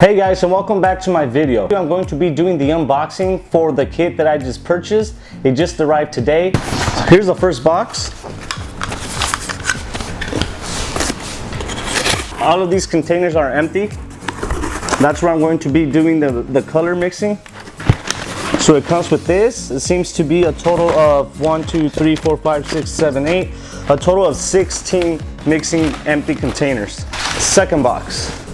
Hey guys, and welcome back to my video. I'm going to be doing the unboxing for the kit that I just purchased. It just arrived today. Here's the first box. All of these containers are empty. That's where I'm going to be doing the color mixing. So it comes with this. It seems to be a total of 1, 2, 3, 4, 5, 6, 7, 8. A total of 16 mixing empty containers. Second box.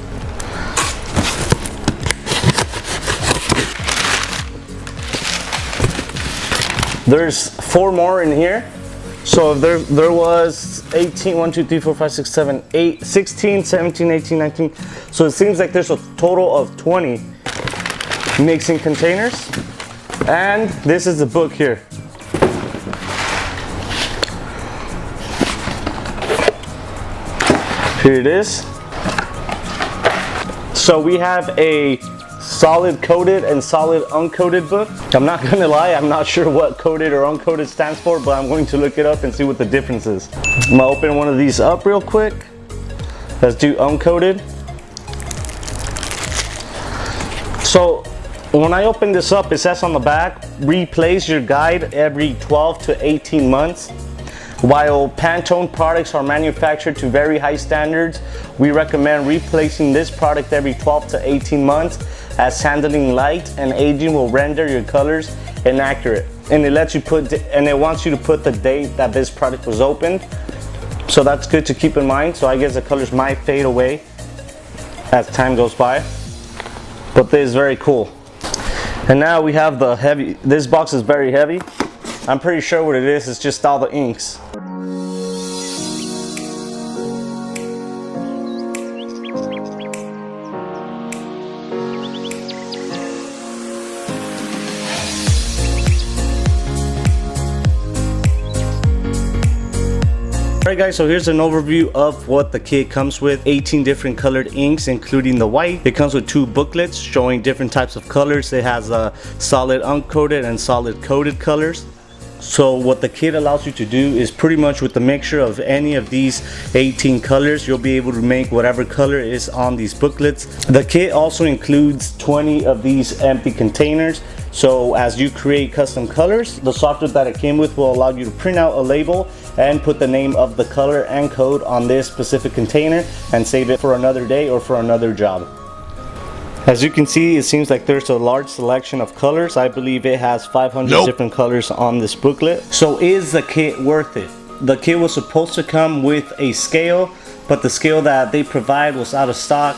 There's 4 more in here. So there was 18, 1, 2, 3, 4, 5, 6, 7, 8, 16, 17, 18, 19. So it seems like there's a total of 20 mixing containers. And this is the book here. Here it is. So we have a solid coated and solid uncoated book. I'm not gonna lie, I'm not sure what coated or uncoated stands for, but I'm going to look it up and see what the difference is. I'm gonna open one of these up real quick. Let's do uncoated. So when I open this up, it says on the back, replace your guide every 12 to 18 months. While Pantone products are manufactured to very high standards, we recommend replacing this product every 12 to 18 months, as handling light and aging will render your colors inaccurate. And it lets you it wants you to put the date that this product was opened. So that's good to keep in mind. So I guess the colors might fade away as time goes by. But this is very cool. And now we have the heavy, this box is very heavy. I'm pretty sure what it is, it's just all the inks. Alright guys, so here's an overview of what the kit comes with. 18 different colored inks, including the white. It comes with 2 booklets showing different types of colors. It has a solid uncoated and solid coated colors. So what the kit allows you to do is pretty much with the mixture of any of these 18 colors, you'll be able to make whatever color is on these booklets. The kit also includes 20 of these empty containers. So as you create custom colors, the software that it came with will allow you to print out a label and put the name of the color and code on this specific container and save it for another day or for another job. As you can see, it seems like there's a large selection of colors. I believe it has 500 different colors on this booklet. So is the kit worth it? The kit was supposed to come with a scale, but the scale that they provide was out of stock.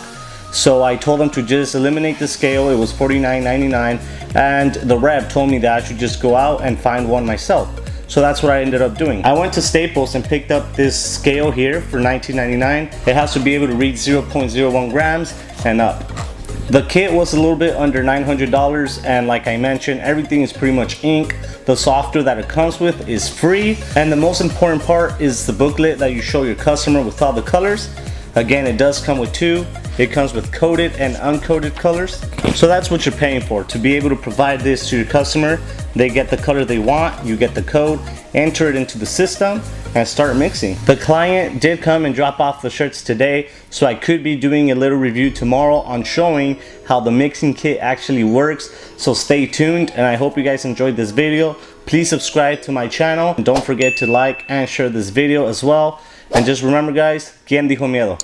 So I told them to just eliminate the scale. It was $49.99, and the rep told me that I should just go out and find one myself. So that's what I ended up doing. I went to Staples and picked up this scale here for $19.99. It has to be able to read 0.01 grams and up. The kit was a little bit under $900, and like I mentioned, everything is pretty much ink. The software that it comes with is free, and the most important part is the booklet that you show your customer with all the colors. Again, it does come with 2. It comes with coated and uncoated colors. So that's what you're paying for, to be able to provide this to your customer. They get the color they want, you get the code, enter it into the system, and start mixing. The client did come and drop off the shirts today, so I could be doing a little review tomorrow on showing how the mixing kit actually works. So stay tuned, and I hope you guys enjoyed this video. Please subscribe to my channel, and don't forget to like and share this video as well. And just remember guys, ¿quién dijo miedo?